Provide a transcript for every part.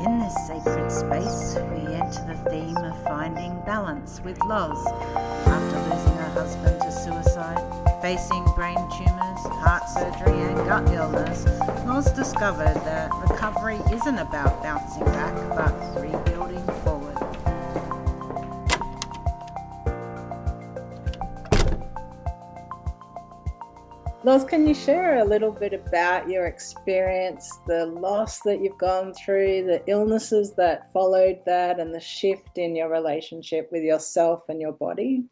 In this sacred space, we enter the theme of finding balance with Loz. After losing her husband to suicide, facing brain tumours, heart surgery and gut illness, Loz discovered that recovery isn't about bouncing back, but rebuilding forward. Loz, can you share a little bit about your experience, the loss that you've gone through, the illnesses that followed that, and the shift in your relationship with yourself and your body?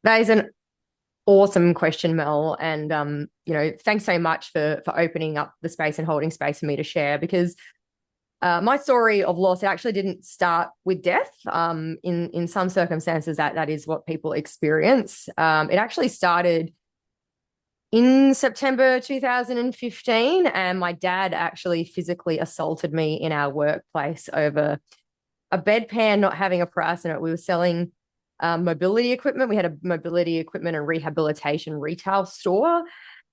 That is an awesome question, Mel. And thanks so much for opening up the space and holding space for me to share, because my story of loss actually didn't start with death. In some circumstances, that is what people experience. It actually started in September 2015, and my dad actually physically assaulted me in our workplace over a bedpan not having a price in it. We were selling mobility equipment. We had a mobility equipment and rehabilitation retail store.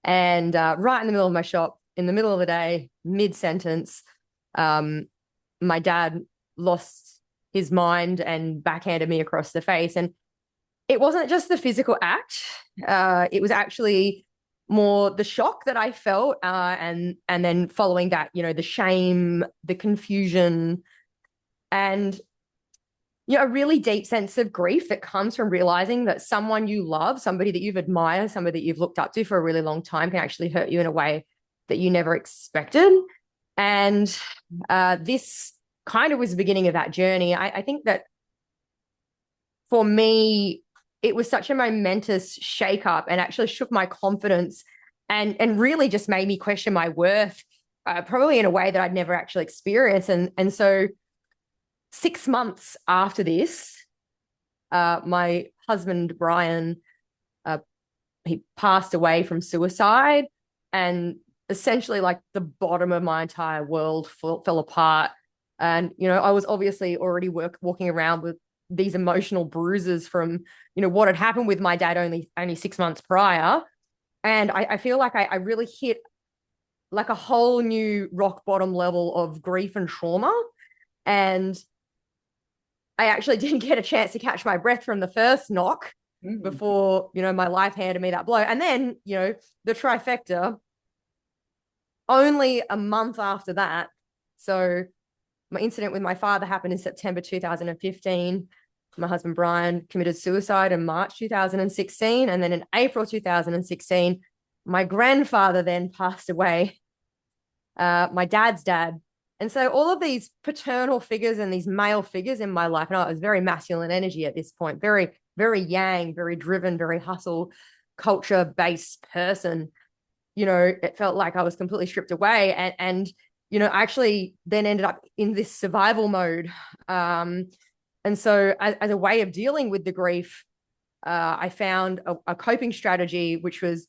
And right in the middle of my shop, in the middle of the day, mid-sentence, my dad lost his mind and backhanded me across the face. And it wasn't just the physical act. It was actually more the shock that I felt, and then following that, the shame, the confusion, and a really deep sense of grief that comes from realizing that someone you love, somebody that you've admired, somebody that you've looked up to for a really long time, can actually hurt you in a way that you never expected. And this kind of was the beginning of that journey. I think that for me, it was such a momentous shakeup and actually shook my confidence and really just made me question my worth, probably in a way that I'd never actually experienced. And so 6 months after this, my husband, Brian, he passed away from suicide, and essentially like the bottom of my entire world fell apart. And, I was obviously already walking around with these emotional bruises from, what had happened with my dad only 6 months prior. And I feel like I really hit like a whole new rock bottom level of grief and trauma. And I actually didn't get a chance to catch my breath from the first knock before, my life handed me that blow. And then, the trifecta, only a month after that. So my incident with my father happened in September 2015. My husband, Brian, committed suicide in March 2016. And then in April 2016, my grandfather then passed away, my dad's dad. And so all of these paternal figures and these male figures in my life, and I was very masculine energy at this point, very, very yang, very driven, very hustle culture-based person. It felt like I was completely stripped away. And I actually then ended up in this survival mode. And so as a way of dealing with the grief, I found a coping strategy, which was,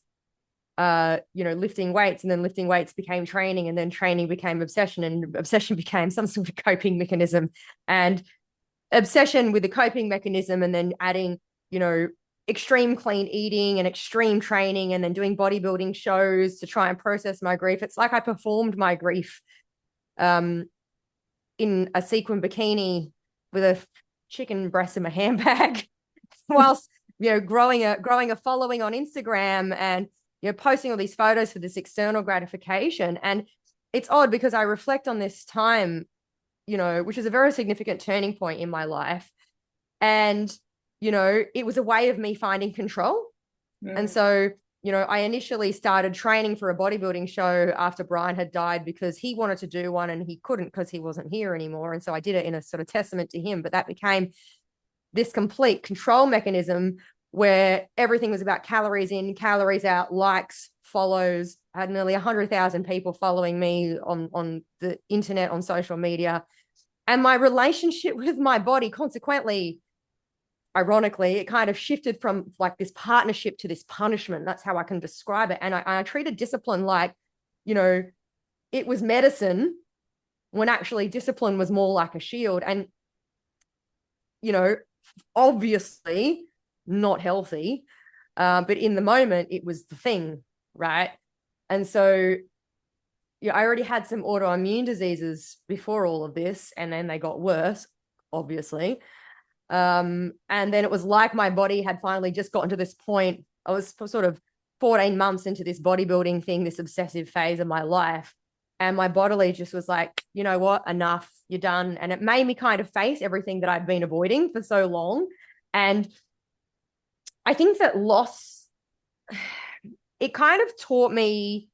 lifting weights, and then lifting weights became training, and then training became obsession, and obsession became some sort of coping mechanism, and obsession with the coping mechanism, and then adding, extreme clean eating and extreme training, and then doing bodybuilding shows to try and process my grief. It's like I performed my grief in a sequin bikini with a chicken breast in my handbag whilst growing a following on Instagram, and posting all these photos for this external gratification. And it's odd because I reflect on this time, which is a very significant turning point in my life. And it was a way of me finding control. And so I initially started training for a bodybuilding show after Brian had died, because he wanted to do one and he couldn't because he wasn't here anymore. And so I did it in a sort of testament to him. But that became this complete control mechanism where everything was about calories in, calories out, likes, follows. I had nearly 100,000 people following me on the internet, on social media. And my relationship with my body, consequently, ironically, it kind of shifted from like this partnership to this punishment. That's how I can describe it. And I treated discipline like, it was medicine, when actually discipline was more like a shield. And, obviously not healthy, but in the moment it was the thing, right? And so, I already had some autoimmune diseases before all of this, and then they got worse, obviously. And then it was like my body had finally just gotten to this point. I was sort of 14 months into this bodybuilding thing, this obsessive phase of my life. And my body just was like, you know what, enough, you're done. And it made me kind of face everything that I'd been avoiding for so long. And I think that loss, it kind of taught me,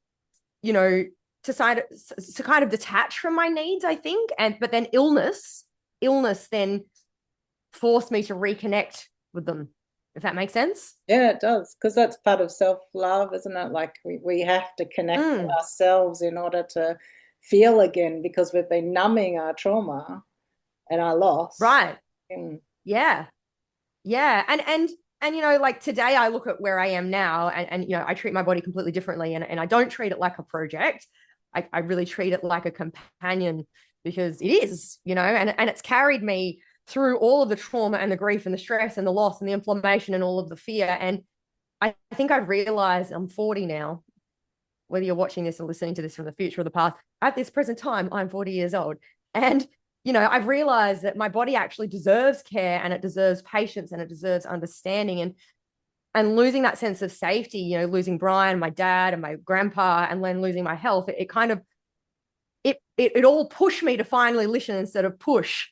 you know, to kind of detach from my needs, I think. But then illness then forced me to reconnect with them, if that makes sense. Yeah, it does, because that's part of self-love, isn't it? Like we have to connect with ourselves in order to feel again, because we've been numbing our trauma and our loss. Right. Yeah. Yeah. And you know, like today I look at where I am now, and you know, I treat my body completely differently, and I don't treat it like a project. I really treat it like a companion, because it is, you know, and it's carried me through all of the trauma and the grief and the stress and the loss and the inflammation and all of the fear. And I think I've realized I'm 40 now, whether you're watching this or listening to this from the future or the past. At this present time, I'm 40 years old. And, you know, I've realized that my body actually deserves care, and it deserves patience, and it deserves understanding. And losing that sense of safety, you know, losing Brian, my dad, and my grandpa, and then losing my health, it kind of, it all pushed me to finally listen instead of push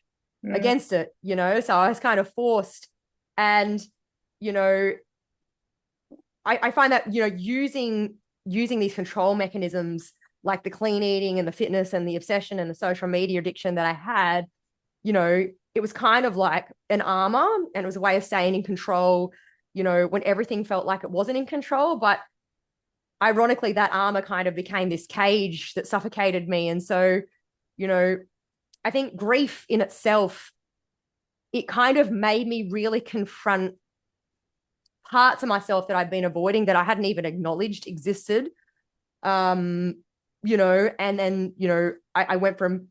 against it, you know. So I was kind of forced. And, you know, I find that, you know, using these control mechanisms like the clean eating and the fitness and the obsession and the social media addiction that I had, you know, it was kind of like an armor, and it was a way of staying in control, you know, when everything felt like it wasn't in control. But ironically, that armor kind of became this cage that suffocated me. And so, you know, I think grief in itself, it kind of made me really confront parts of myself that I'd been avoiding, that I hadn't even acknowledged existed. You know, and then, you know, I went from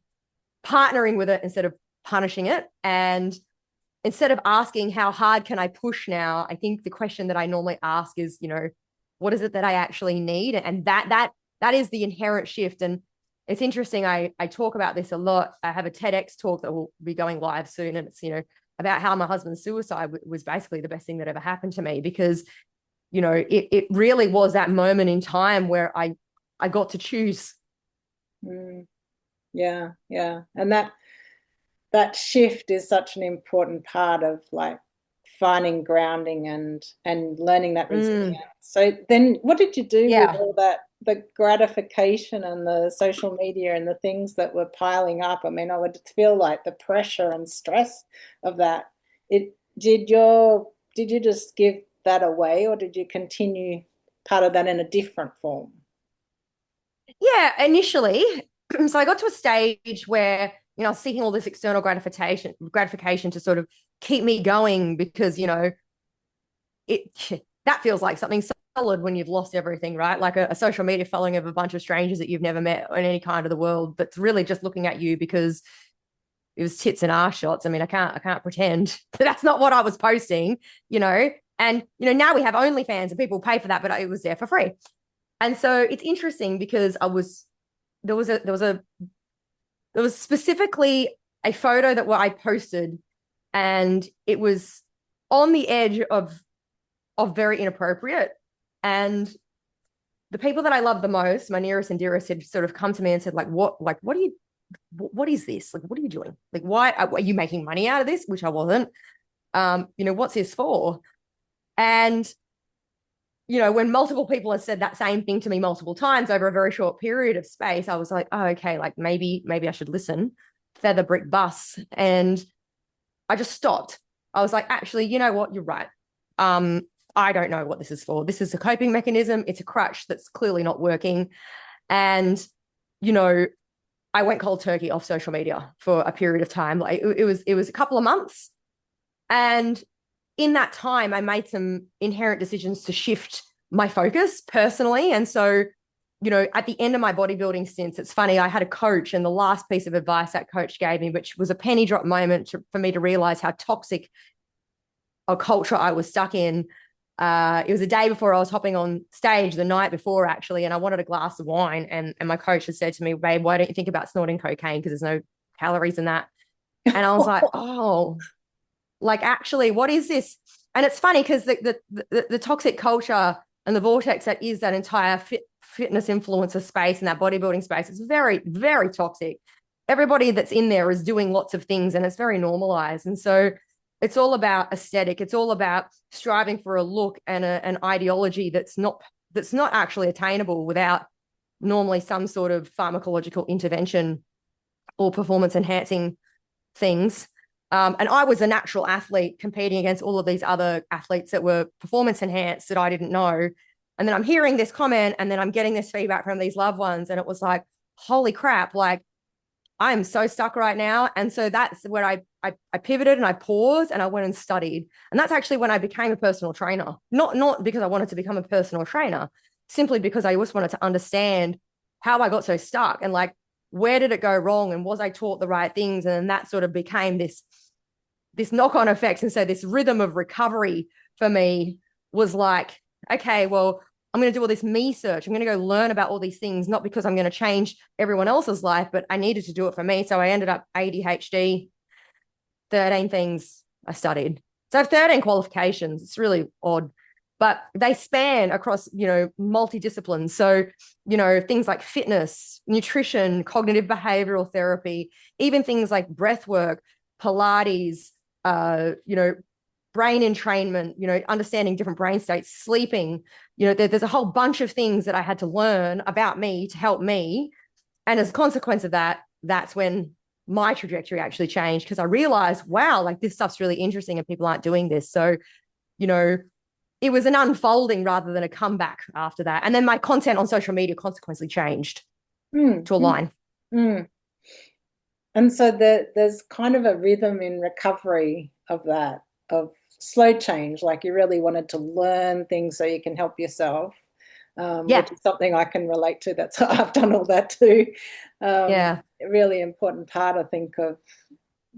partnering with it instead of punishing it. And instead of asking how hard can I push now, I think the question that I normally ask is, you know, what is it that I actually need? And that is the inherent shift. And it's interesting. I talk about this a lot. I have a TEDx talk that will be going live soon. And it's, you know, about how my husband's suicide was basically the best thing that ever happened to me, because, you know, it really was that moment in time where I got to choose. Yeah. And that shift is such an important part of like finding grounding and learning that resilience. So then what did you do with all that, the gratification and the social media and the things that were piling up? I mean, I would feel like the pressure and stress of that. Did you just give that away, or did you continue part of that in a different form? Yeah, initially. So I got to a stage where, you know, I was seeking all this external gratification to sort of keep me going, because, you know, that feels like something solid when you've lost everything, right? Like a social media following of a bunch of strangers that you've never met in any kind of the world, that's really just looking at you because it was tits and arse shots. I mean, I can't pretend that's not what I was posting, you know. And, you know, now we have OnlyFans and people pay for that, but it was there for free. And so it's interesting because there was specifically a photo that I posted, and it was on the edge of very inappropriate. And the people that I love the most, my nearest and dearest, had sort of come to me and said, what is this? Like, what are you doing? Like, why are you making money out of this? Which I wasn't. You know, what's this for? And, you know, when multiple people have said that same thing to me multiple times over a very short period of space, I was like, oh, okay, like maybe I should listen. Feather brick bus. And I just stopped. I was like, actually, you know what? You're right. I don't know what this is for. This is a coping mechanism. It's a crutch that's clearly not working. And, you know, I went cold turkey off social media for a period of time. Like it was a couple of months. And in that time, I made some inherent decisions to shift my focus personally. And so, you know, at the end of my bodybuilding stints, it's funny, I had a coach, and the last piece of advice that coach gave me, which was a penny drop moment for me to realize how toxic a culture I was stuck in, It was a day before I was hopping on stage, the night before actually, and I wanted a glass of wine. And my coach had said to me, babe, why don't you think about snorting cocaine? Because there's no calories in that. And I was like, oh, like actually, what is this? And it's funny because the toxic culture and the vortex that is that entire fitness influencer space and that bodybuilding space is very, very toxic. Everybody that's in there is doing lots of things and it's very normalized. And so it's all about aesthetic. It's all about striving for a look and an ideology that's not actually attainable without normally some sort of pharmacological intervention or performance enhancing things. And I was a natural athlete competing against all of these other athletes that were performance enhanced that I didn't know. And then I'm hearing this comment and then I'm getting this feedback from these loved ones. And it was like, holy crap, like I am so stuck right now. And so that's where I pivoted and I paused and I went and studied. And that's actually when I became a personal trainer, not because I wanted to become a personal trainer, simply because I just wanted to understand how I got so stuck and like, where did it go wrong? And was I taught the right things? And then that sort of became this knock-on effects. And so this rhythm of recovery for me was like, okay, well, I'm going to do all this me search. I'm going to go learn about all these things, not because I'm going to change everyone else's life, but I needed to do it for me. So I ended up ADHD, 13 things I studied. So I have 13 qualifications. It's really odd, but they span across, multidisciplines. So, things like fitness, nutrition, cognitive behavioral therapy, even things like breath work, Pilates, brain entrainment, understanding different brain states, sleeping, there's a whole bunch of things that I had to learn about me to help me. And as a consequence of that, that's when my trajectory actually changed because I realized, wow, like this stuff's really interesting and people aren't doing this. So, it was an unfolding rather than a comeback after that. And then my content on social media consequently changed to align. And so there's kind of a rhythm in recovery of that, of slow change, like you really wanted to learn things so you can help yourself, which is something I can relate to. That's I've done all that too. A really important part, I think, of,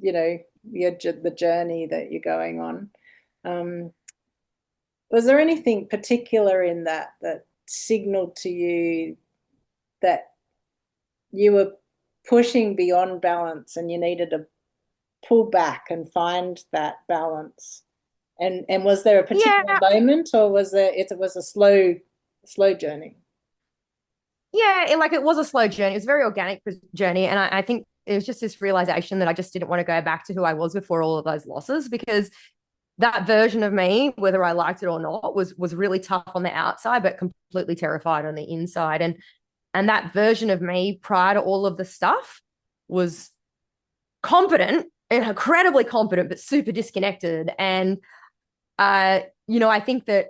the journey that you're going on. Was there anything particular in that signaled to you that you were pushing beyond balance and you needed to pull back and find that balance? And was there a particular moment, or was it was a slow journey? Yeah, it was a slow journey. It was a very organic journey. And I think it was just this realization that I just didn't want to go back to who I was before all of those losses, because that version of me, whether I liked it or not, was really tough on the outside, but completely terrified on the inside. And that version of me prior to all of the stuff was competent and incredibly competent, but super disconnected. And, I think that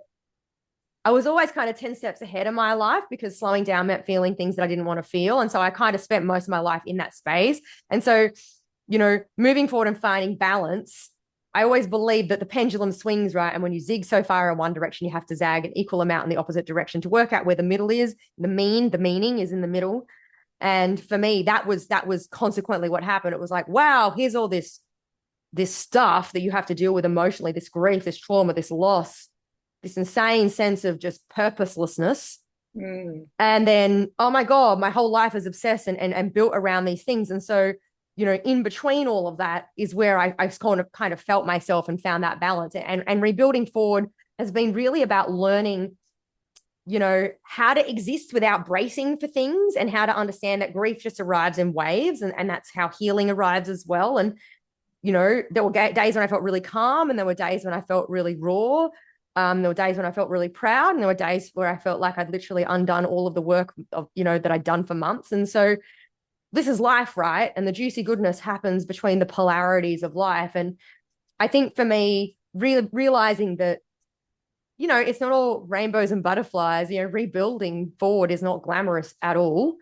I was always kind of 10 steps ahead of my life because slowing down meant feeling things that I didn't want to feel. And so I kind of spent most of my life in that space. And so, moving forward and finding balance, I always believe that the pendulum swings, right? And when you zig so far in one direction, you have to zag an equal amount in the opposite direction to work out where the middle is. The meaning is in the middle. And for me, that was consequently what happened. It was like, wow, here's all this stuff that you have to deal with emotionally, this grief, this trauma, this loss, this insane sense of just purposelessness. And then, oh my God, my whole life is obsessed and built around these things. And so, in between all of that is where I kind of felt myself and found that balance. And rebuilding forward has been really about learning, how to exist without bracing for things and how to understand that grief just arrives in waves. And that's how healing arrives as well. And, there were days when I felt really calm and there were days when I felt really raw. There were days when I felt really proud and there were days where I felt like I'd literally undone all of the work of, that I'd done for months. And so this is life, right? And the juicy goodness happens between the polarities of life. And I think for me, realizing that, it's not all rainbows and butterflies, rebuilding forward is not glamorous at all.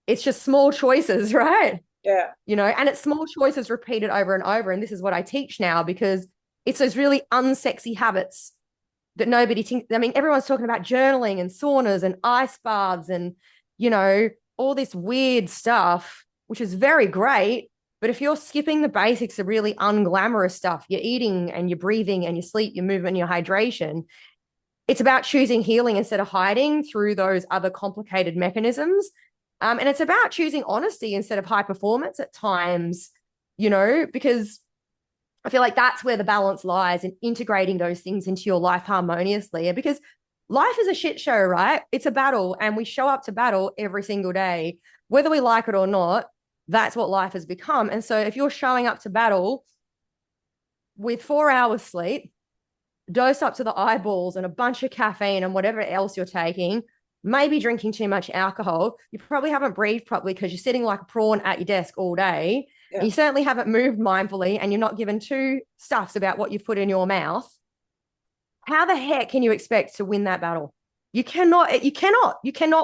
It's just small choices, right? Yeah. And it's small choices repeated over and over. And this is what I teach now, because it's those really unsexy habits that nobody thinks. I mean, everyone's talking about journaling and saunas and ice baths and, all this weird stuff, which is very great. But if you're skipping the basics, the really unglamorous stuff, you're eating and you're breathing and your sleep, your movement, your hydration, it's about choosing healing instead of hiding through those other complicated mechanisms. And it's about choosing honesty instead of high performance at times, because I feel like that's where the balance lies in integrating those things into your life harmoniously. And because life is a shit show, right? It's a battle, and we show up to battle every single day, whether we like it or not. That's what life has become. And so if you're showing up to battle with 4 hours sleep, dosed up to the eyeballs and a bunch of caffeine and whatever else you're taking, maybe drinking too much alcohol, you probably haven't breathed properly because you're sitting like a prawn at your desk all day. Yeah. And you certainly haven't moved mindfully, and you're not given two stuffs about what you've put in your mouth. How the heck can you expect to win that battle? You cannot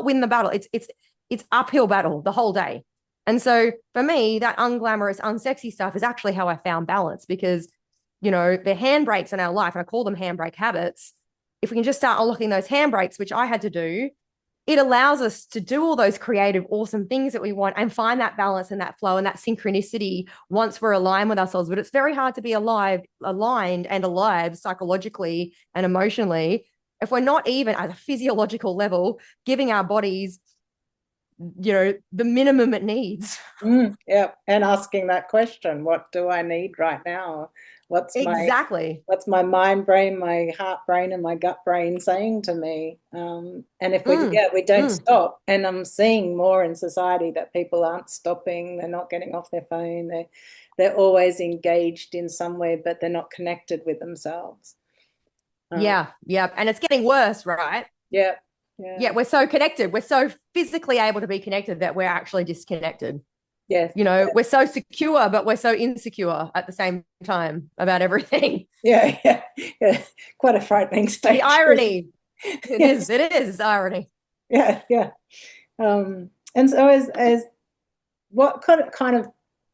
win the battle. It's uphill battle the whole day. And so for me, that unglamorous, unsexy stuff is actually how I found balance, because the handbrakes in our life, and I call them handbrake habits, if we can just start unlocking those handbrakes, which I had to do, it allows us to do all those creative, awesome things that we want and find that balance and that flow and that synchronicity once we're aligned with ourselves. But it's very hard to be aligned and alive psychologically and emotionally if we're not even at a physiological level giving our bodies the minimum it needs. Yeah. And asking that question, what do I need right now? What's my mind brain, my heart brain, and my gut brain saying to me? And if we don't stop, and I'm seeing more in society that people aren't stopping, they're not getting off their phone, they're always engaged in some way, but they're not connected with themselves. Yeah. And it's getting worse, right? Yeah. We're so connected. We're so physically able to be connected that we're actually disconnected. Yes. We're so secure, but we're so insecure at the same time about everything. Yeah. Quite a frightening state. The irony. It is irony. Yeah. And so as what kind of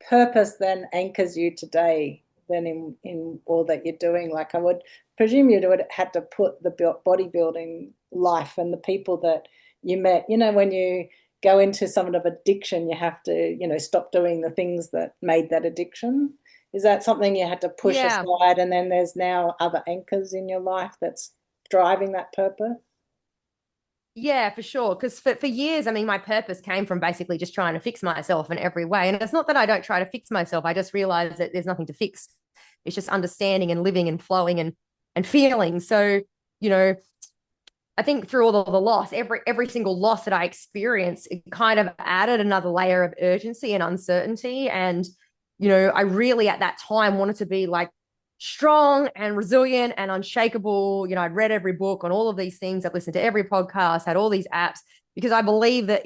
purpose then anchors you today then in all that you're doing? Like, I would presume you would had to put the bodybuilding life and the people that you met, when you go into some of addiction, you have to, stop doing the things that made that addiction. Is that something you had to push aside, and then there's now other anchors in your life that's driving that purpose? Yeah, for sure. Because for years, my purpose came from basically just trying to fix myself in every way. And it's not that I don't try to fix myself. I just realize that there's nothing to fix. It's just understanding and living and flowing and feeling. So, I think through all the loss, every single loss that I experienced, it kind of added another layer of urgency and uncertainty. And, I really at that time wanted to be like strong and resilient and unshakable. I'd read every book on all of these things. I've listened to every podcast, had all these apps, because I believe that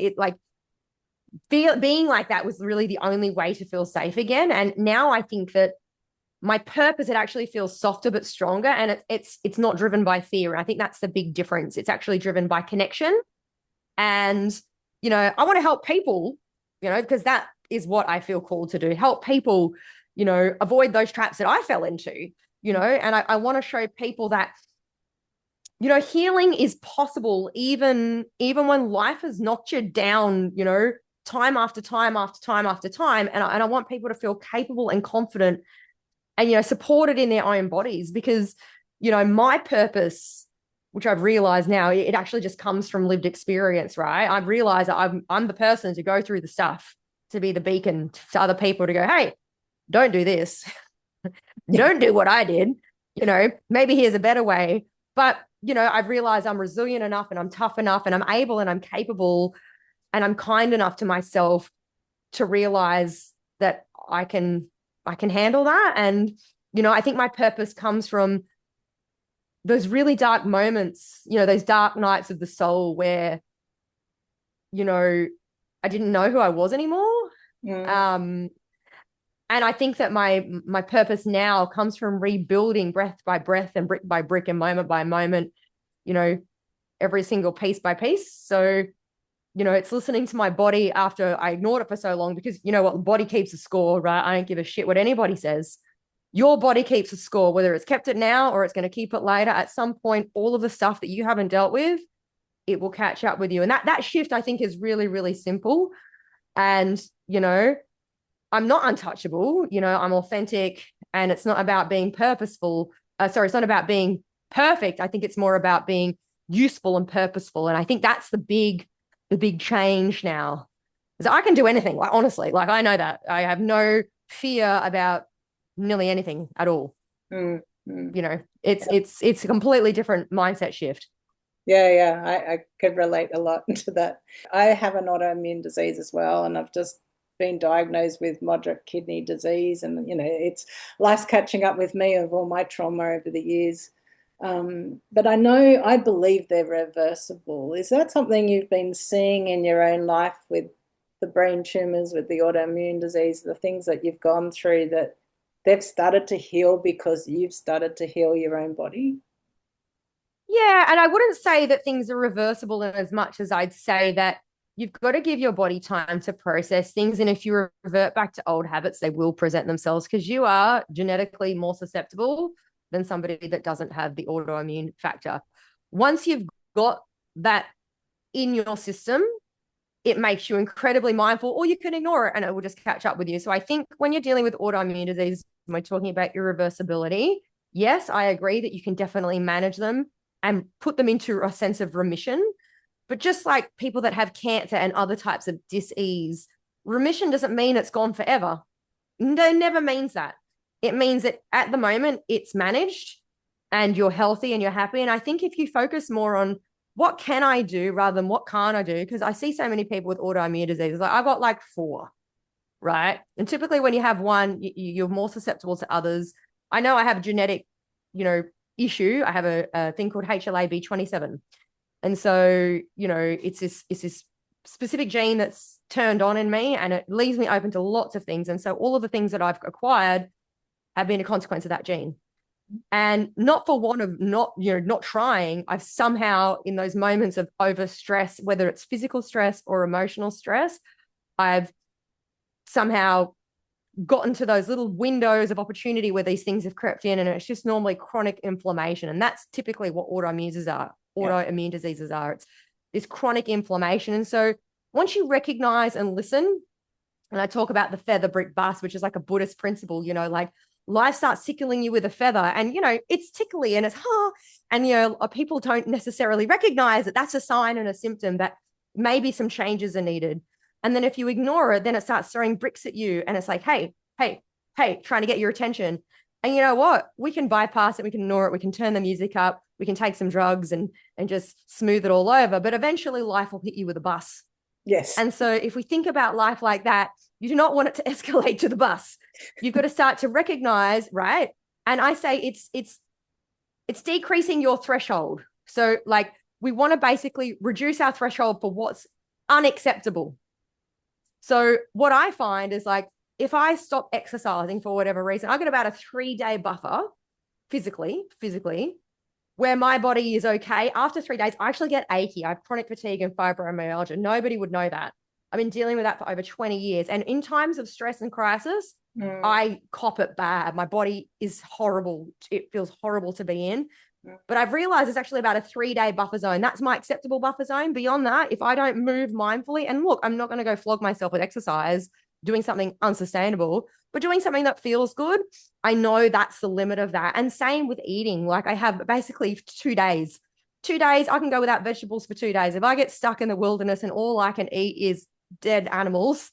being like that was really the only way to feel safe again. And now I think that my purpose, it actually feels softer but stronger, and it's not driven by fear. And I think that's the big difference. It's actually driven by connection. And I want to help people, because that is what I feel called to do. Help people, avoid those traps that I fell into, and I want to show people that healing is possible even when life has knocked you down, time after time after time after time. And I want people to feel capable and confident and, supported in their own bodies, because, my purpose, which I've realized now, it actually just comes from lived experience, right? I've realized that I'm the person to go through the stuff, to be the beacon to other people to go, hey, don't do this. Don't do what I did. Maybe here's a better way. But, I've realized I'm resilient enough, and I'm tough enough, and I'm able, and I'm capable, and I'm kind enough to myself to realize that I can handle that. And, I think my purpose comes from those really dark moments, those dark nights of the soul where, I didn't know who I was anymore. And I think that my purpose now comes from rebuilding breath by breath and brick by brick and moment by moment, every single piece by piece. So, it's listening to my body after I ignored it for so long, because what, the body keeps a score, right? I don't give a shit what anybody says. Your body keeps a score, whether it's kept it now or it's going to keep it later. At some point, all of the stuff that you haven't dealt with, it will catch up with you. And that shift, I think, is really, really simple. And, I I'm not untouchable, I'm authentic, and it's not about being purposeful. It's not about being perfect. I think it's more about being useful and purposeful. And I think that's the big change now. Because I can do anything, like honestly, like I know that. I have no fear about nearly anything at all. It's a completely different mindset shift. Yeah, I could relate a lot to that. I have an autoimmune disease as well, and I've just been diagnosed with moderate kidney disease, and it's life's catching up with me of all my trauma over the years. But I believe they're reversible. Is that something you've been seeing in your own life with the brain tumors, with the autoimmune disease, the things that you've gone through, that they've started to heal because you've started to heal your own body? Yeah, and I wouldn't say that things are reversible in as much as I'd say that you've got to give your body time to process things. And if you revert back to old habits, they will present themselves because you are genetically more susceptible than somebody that doesn't have the autoimmune factor. Once you've got that in your system, it makes you incredibly mindful, or you can ignore it and it will just catch up with you. So I think when you're dealing with autoimmune disease, when we're talking about irreversibility, yes, I agree that you can definitely manage them and put them into a sense of remission. But just like people that have cancer and other types of dis-ease, remission doesn't mean it's gone forever. No, never means that. It means that at the moment it's managed and you're healthy and you're happy. And I think if you focus more on what can I do rather than what can't I do, because I see so many people with autoimmune diseases, like I've got like 4, right? And typically when you have one, you're more susceptible to others. I know I have a genetic, issue. I have a thing called HLA-B27. And so, it's this specific gene that's turned on in me, and it leaves me open to lots of things. And so all of the things that I've acquired have been a consequence of that gene. And not for want of not trying, I've somehow, in those moments of overstress, whether it's physical stress or emotional stress, I've somehow gotten to those little windows of opportunity where these things have crept in, and it's just normally chronic inflammation. And that's typically what autoimmune diseases are. It's this chronic inflammation. And so once you recognize and listen, and I talk about the feather brick bus, which is like a Buddhist principle, like life starts tickling you with a feather, and it's tickly and it's and people don't necessarily recognize that that's a sign and a symptom that maybe some changes are needed. And then if you ignore it, then it starts throwing bricks at you, and it's like, hey, trying to get your attention. And you know what? We can bypass it, we can ignore it, we can turn the music up, we can take some drugs and just smooth it all over. But eventually life will hit you with a bus. Yes. And so if we think about life like that, you do not want it to escalate to the bus. You've got to start to recognize, right? And I say it's decreasing your threshold. So like we want to basically reduce our threshold for what's unacceptable. So what I find is like, if I stop exercising for whatever reason, I get about a 3-day buffer physically, where my body is okay. After 3 days, I actually get achy. I have chronic fatigue and fibromyalgia. Nobody would know that. I've been dealing with that for over 20 years. And in times of stress and crisis, I cop it bad. My body is horrible. It feels horrible to be in. But I've realized it's actually about a 3-day buffer zone. That's my acceptable buffer zone. Beyond that, if I don't move mindfully, and look, I'm not going to go flog myself with exercise, doing something unsustainable, but doing something that feels good, I know that's the limit of that. And same with eating. Like I have basically 2 days. 2 days, I can go without vegetables for 2 days. If I get stuck in the wilderness and all I can eat is dead animals,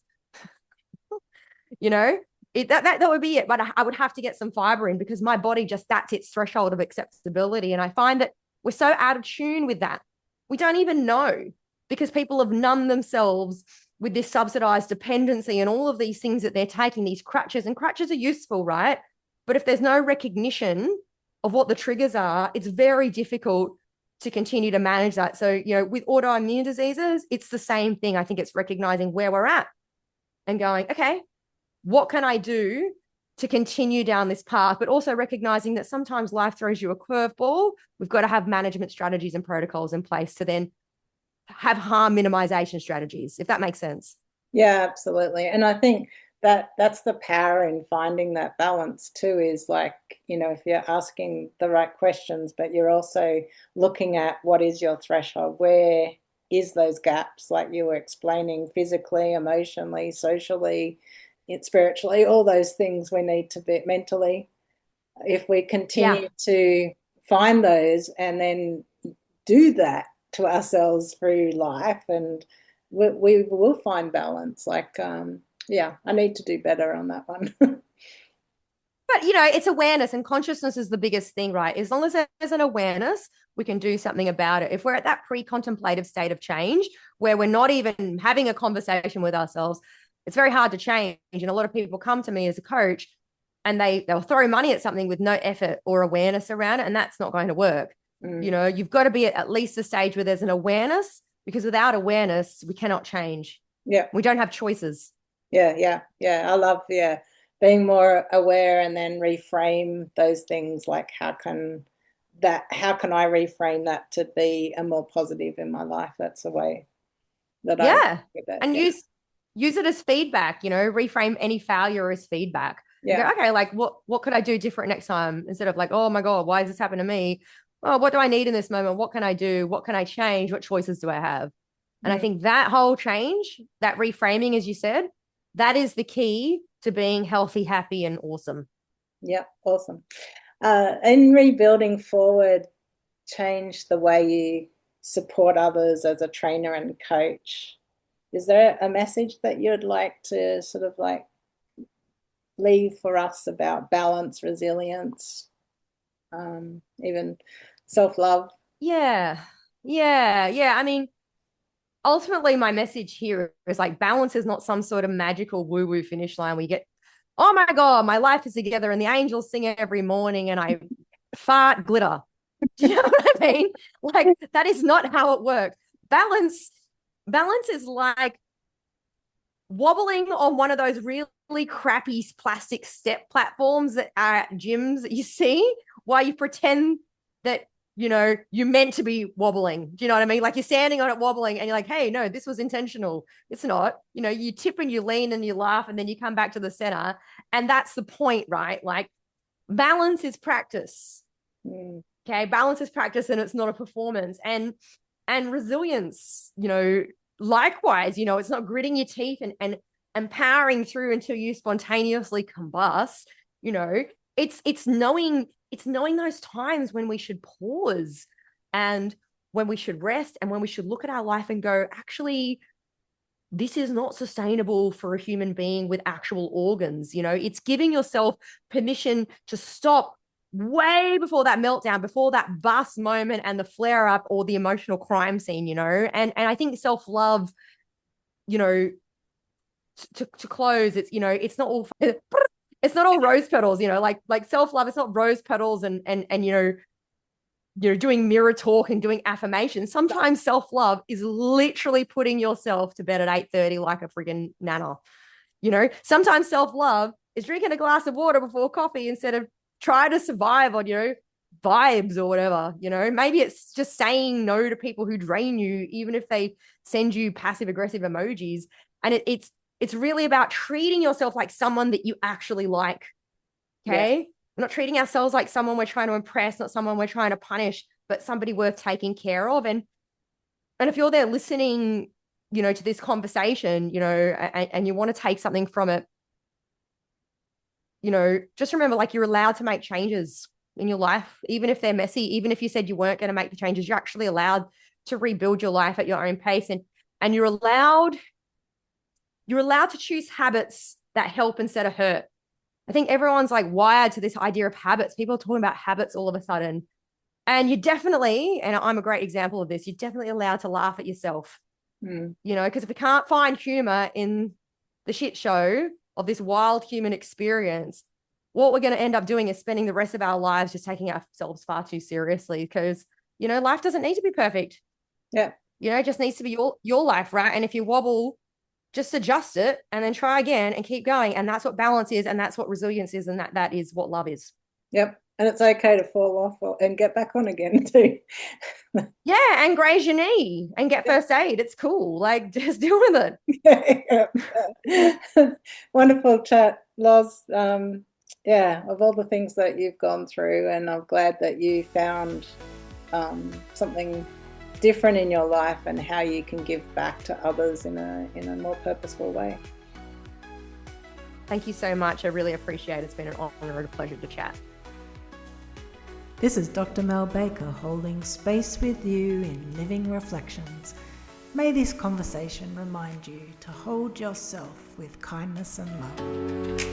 that would be it. But I would have to get some fiber in because my body that's its threshold of acceptability. And I find that we're so out of tune with that. We don't even know, because people have numbed themselves with this subsidized dependency and all of these things that they're taking, these crutches. And crutches are useful, right? But if there's no recognition of what the triggers are, it's very difficult to continue to manage that. So, with autoimmune diseases, it's the same thing. I think it's recognizing where we're at and going, okay, what can I do to continue down this path? But also recognizing that sometimes life throws you a curveball. We've got to have management strategies and protocols in place to then have harm minimization strategies, if that makes sense. Yeah, absolutely. And I think that's the power in finding that balance too, is like, if you're asking the right questions, but you're also looking at what is your threshold, where is those gaps, like you were explaining, physically, emotionally, socially, spiritually, all those things we need to be mentally. If we continue to find those and then do that to ourselves through life, and we will find balance. Like, I need to do better on that one. But, it's awareness, and consciousness is the biggest thing, right? As long as there's an awareness, we can do something about it. If we're at that pre-contemplative state of change where we're not even having a conversation with ourselves, it's very hard to change. And a lot of people come to me as a coach and they'll throw money at something with no effort or awareness around it, and that's not going to work. You've got to be at least a stage where there's an awareness, because without awareness, we cannot change. Yeah. We don't have choices. Yeah. I love, being more aware and then reframe those things. Like, how can I reframe that to be a more positive in my life? That's the way that I do that. And use it as feedback, reframe any failure as feedback. Yeah. Go, okay, like what could I do different next time? Instead of like, oh my God, why has this happened to me? Oh, what do I need in this moment? What can I do? What can I change? What choices do I have? And I think that whole change, that reframing, as you said, that is the key to being healthy, happy, and awesome. Yeah, awesome. In rebuilding forward, change the way you support others as a trainer and coach. Is there a message that you'd like to sort of like leave for us about balance, resilience, even self-love? Yeah. I mean, ultimately, my message here is like, balance is not some sort of magical woo-woo finish line where you get, oh my God, my life is together and the angels sing every morning and I fart glitter. Do you know what I mean? Like, that is not how it works. Balance is like wobbling on one of those really crappy plastic step platforms that are at gyms that you see while you pretend that you're meant to be wobbling. Do you know what I mean? Like, you're standing on it wobbling and you're like, hey, no, this was intentional. It's not. You tip and you lean and you laugh and then you come back to the center. And that's the point, right? Like, balance is practice. Okay. Balance is practice, and it's not a performance. And resilience, likewise, it's not gritting your teeth and powering through until you spontaneously combust. It's knowing those times when we should pause and when we should rest and when we should look at our life and go, actually, this is not sustainable for a human being with actual organs. It's giving yourself permission to stop way before that meltdown, before that bust moment and the flare up or the emotional crime scene, and I think self-love, to close, it's, it's not all it's not all rose petals, like self-love. It's not rose petals and doing mirror talk and doing affirmations. Sometimes self-love is literally putting yourself to bed at 8:30 like a friggin' nana. Sometimes self-love is drinking a glass of water before coffee instead of try to survive on, vibes or whatever. Maybe it's just saying no to people who drain you, even if they send you passive aggressive emojis. And it's really about treating yourself like someone that you actually like. Okay. Yeah. We're not treating ourselves like someone we're trying to impress, not someone we're trying to punish, but somebody worth taking care of. And if you're there listening, to this conversation, and you want to take something from it, just remember, like, you're allowed to make changes in your life, even if they're messy, even if you said you weren't going to make the changes, you're actually allowed to rebuild your life at your own pace. And you're allowed to choose habits that help instead of hurt. I think everyone's like wired to this idea of habits. People are talking about habits all of a sudden. And you definitely, and I'm a great example of this, you're definitely allowed to laugh at yourself. Because if we can't find humor in the shit show of this wild human experience, what we're going to end up doing is spending the rest of our lives just taking ourselves far too seriously, because, life doesn't need to be perfect. Yeah. It just needs to be your life, right? And if you wobble, just adjust it and then try again and keep going. And that's what balance is. And that's what resilience is. And that is what love is. Yep. And it's okay to fall off and get back on again too. Yeah. And graze your knee and get first aid. It's cool. Like, just deal with it. Wonderful chat, Loz. Of all the things that you've gone through, and I'm glad that you found something different in your life and how you can give back to others in a more purposeful way. Thank you so much. I really appreciate it. It's been an honor and a pleasure to chat. This is Dr. Mel Baker holding space with you in Living Reflections. May this conversation remind you to hold yourself with kindness and love.